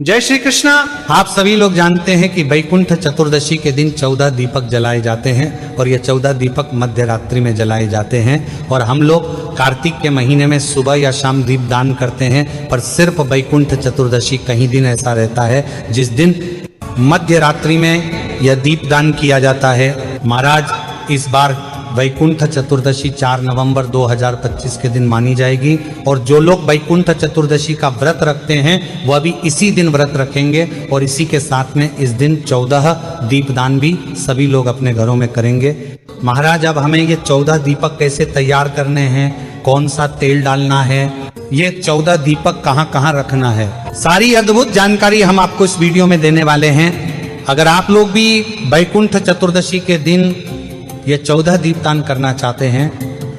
जय श्री कृष्णा। आप सभी लोग जानते हैं कि वैकुंठ चतुर्दशी के दिन 14 दीपक जलाए जाते हैं और ये 14 दीपक मध्य रात्रि में जलाए जाते हैं। और हम लोग कार्तिक के महीने में सुबह या शाम दीपदान करते हैं, पर सिर्फ वैकुंठ चतुर्दशी कहीं दिन ऐसा रहता है जिस दिन मध्य रात्रि में यह दीपदान किया जाता है। महाराज इस बार वैकुंठ चतुर्दशी 4 नवंबर 2025 के दिन मानी जाएगी और जो लोग वैकुंठ चतुर्दशी का व्रत रखते हैं वह भी इसी दिन व्रत रखेंगे और इसी के साथ में इस दिन 14 दीपदान भी सभी लोग अपने घरों में करेंगे। महाराज अब हमें ये 14 दीपक कैसे तैयार करने हैं, कौन सा तेल डालना है, ये 14 दीपक कहाँ कहाँ रखना है, सारी अद्भुत जानकारी हम आपको इस वीडियो में देने वाले हैं। अगर आप लोग भी वैकुंठ चतुर्दशी के दिन ये 14 दीपदान करना चाहते हैं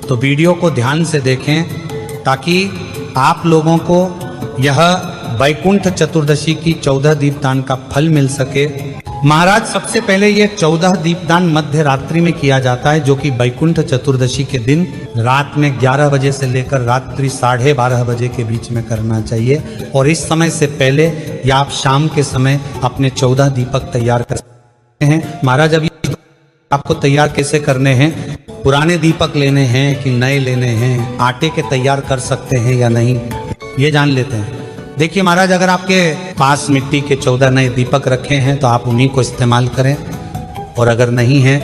तो वीडियो को ध्यान से देखें ताकि आप लोगों को यह वैकुंठ चतुर्दशी की 14 दीपदान का फल मिल सके। महाराज सबसे पहले ये 14 दीपदान मध्य रात्रि में किया जाता है, जो कि वैकुंठ चतुर्दशी के दिन रात में 11 बजे से लेकर रात्रि 12:30 बजे के बीच में करना चाहिए। और इस समय से पहले या आप शाम के समय अपने 14 दीपक तैयार कर सकते हैं। महाराज अभी आपको तैयार कैसे करने हैं, पुराने दीपक लेने हैं कि नए लेने हैं, आटे के तैयार कर सकते हैं या नहीं, ये जान लेते हैं। देखिए महाराज, अगर आपके पास मिट्टी के 14 नए दीपक रखे हैं तो आप उन्हीं को इस्तेमाल करें, और अगर नहीं है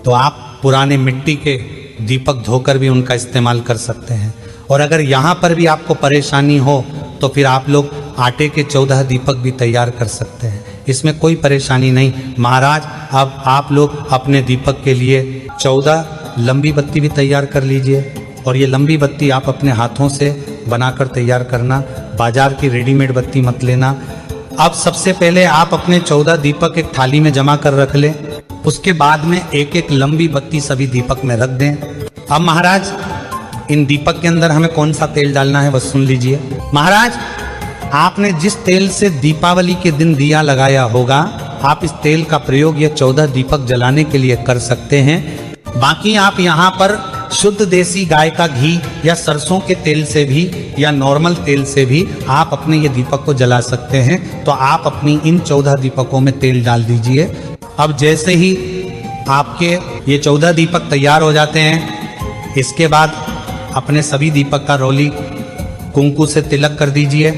तो आप पुराने मिट्टी के दीपक धोकर भी उनका इस्तेमाल कर सकते हैं। और अगर यहाँ पर भी आपको परेशानी हो तो फिर आप लोग आटे के 14 दीपक भी तैयार कर सकते हैं, इसमें कोई परेशानी नहीं। महाराज अब आप लोग अपने दीपक के लिए 14 लंबी बत्ती भी तैयार कर लीजिए, और ये लंबी बत्ती आप अपने हाथों से बनाकर तैयार करना, बाजार की रेडीमेड बत्ती मत लेना। अब सबसे पहले आप अपने 14 दीपक एक थाली में जमा कर रख लें, उसके बाद में एक एक लंबी बत्ती सभी दीपक में रख दें। अब महाराज इन दीपक के अंदर हमें कौन सा तेल डालना है बस सुन लीजिए। महाराज आपने जिस तेल से दीपावली के दिन दिया लगाया होगा, आप इस तेल का प्रयोग ये 14 दीपक जलाने के लिए कर सकते हैं। बाकी आप यहाँ पर शुद्ध देसी गाय का घी या सरसों के तेल से भी या नॉर्मल तेल से भी आप अपने ये दीपक को जला सकते हैं। तो आप अपनी इन 14 दीपकों में तेल डाल दीजिए। अब जैसे ही आपके ये 14 दीपक तैयार हो जाते हैं, इसके बाद अपने सभी दीपक का रोली कुंकू से तिलक कर दीजिए।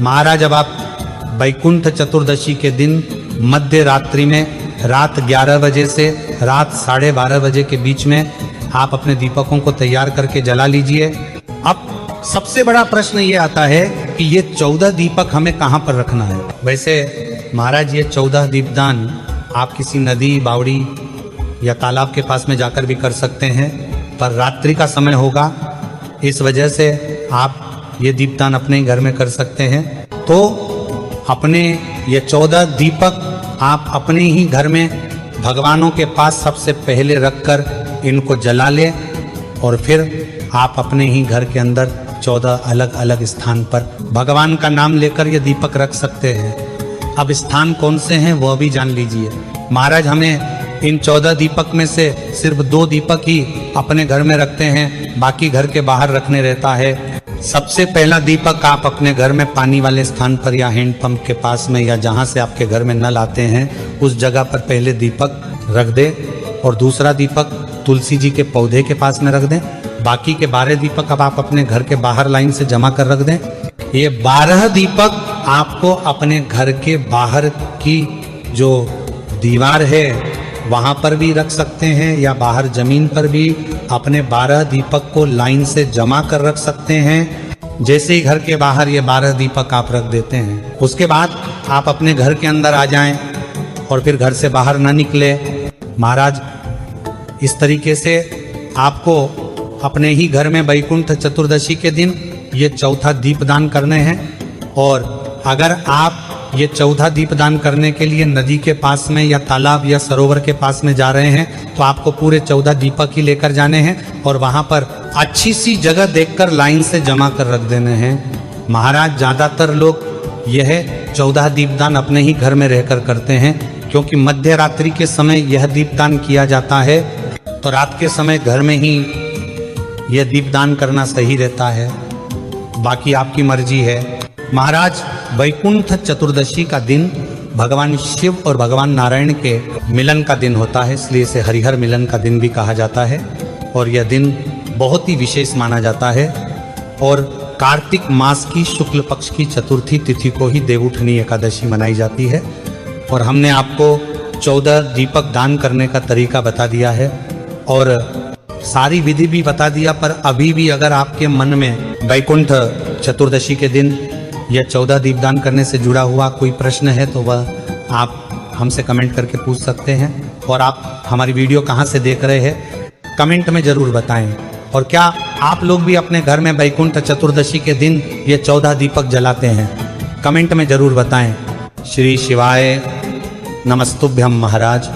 महाराज अब आप वैकुंठ चतुर्दशी के दिन मध्य रात्रि में रात 11 बजे से रात 12:30 बजे के बीच में आप अपने दीपकों को तैयार करके जला लीजिए। अब सबसे बड़ा प्रश्न ये आता है कि ये 14 दीपक हमें कहाँ पर रखना है। वैसे महाराज ये 14 दीपदान आप किसी नदी, बावड़ी या तालाब के पास में जाकर भी कर सकते हैं, पर रात्रि का समय होगा, इस वजह से आप ये दीपदान अपने घर में कर सकते हैं। तो अपने ये 14 दीपक आप अपने ही घर में भगवानों के पास सबसे पहले रखकर इनको जला लें, और फिर आप अपने ही घर के अंदर 14 अलग अलग स्थान पर भगवान का नाम लेकर ये दीपक रख सकते हैं। अब स्थान कौन से हैं वह भी जान लीजिए। महाराज हमें इन 14 दीपक में से सिर्फ 2 दीपक ही अपने घर में रखते हैं, बाकी घर के बाहर रखने रहता है। सबसे पहला दीपक आप अपने घर में पानी वाले स्थान पर या हैंडपंप के पास में या जहां से आपके घर में नल आते हैं उस जगह पर पहले दीपक रख दें, और दूसरा दीपक तुलसी जी के पौधे के पास में रख दें। बाकी के 12 दीपक अब आप अपने घर के बाहर लाइन से जमा कर रख दें। ये 12 दीपक आपको अपने घर के बाहर की जो दीवार है वहां पर भी रख सकते हैं, या बाहर जमीन पर भी अपने 12 दीपक को लाइन से जमा कर रख सकते हैं। जैसे ही घर के बाहर ये 12 दीपक आप रख देते हैं, उसके बाद आप अपने घर के अंदर आ जाएं और फिर घर से बाहर ना निकले। महाराज इस तरीके से आपको अपने ही घर में वैकुंठ चतुर्दशी के दिन ये 14 दीपदान करने हैं। और अगर आप ये 14 दीपदान करने के लिए नदी के पास में या तालाब या सरोवर के पास में जा रहे हैं तो आपको पूरे 14 दीपक ही लेकर जाने हैं, और वहां पर अच्छी सी जगह देखकर लाइन से जमा कर रख देने हैं। महाराज ज्यादातर लोग यह 14 दीपदान अपने ही घर में रहकर करते हैं, क्योंकि मध्य रात्रि के समय यह दीपदान किया जाता है, तो रात के समय घर में ही यह दीपदान करना सही रहता है। बाकी आपकी मर्जी है। महाराज, वैकुंठ चतुर्दशी का दिन भगवान शिव और भगवान नारायण के मिलन का दिन होता है, इसलिए इसे हरिहर मिलन का दिन भी कहा जाता है। और यह दिन बहुत ही विशेष माना जाता है। और कार्तिक मास की शुक्ल पक्ष की चतुर्थी तिथि को ही देवउठनी एकादशी मनाई जाती है। और हमने आपको 14 दीपक दान करने का तरीका बता दिया है और सारी विधि भी बता दिया। पर अभी भी अगर आपके मन में वैकुंठ चतुर्दशी के दिन यह 14 दीपदान करने से जुड़ा हुआ कोई प्रश्न है तो वह आप हमसे कमेंट करके पूछ सकते हैं। और आप हमारी वीडियो कहाँ से देख रहे हैं कमेंट में ज़रूर बताएं। और क्या आप लोग भी अपने घर में वैकुंठ चतुर्दशी के दिन ये 14 दीपक जलाते हैं? कमेंट में ज़रूर बताएं। श्री शिवाय नमस्तुभ्यम महाराज।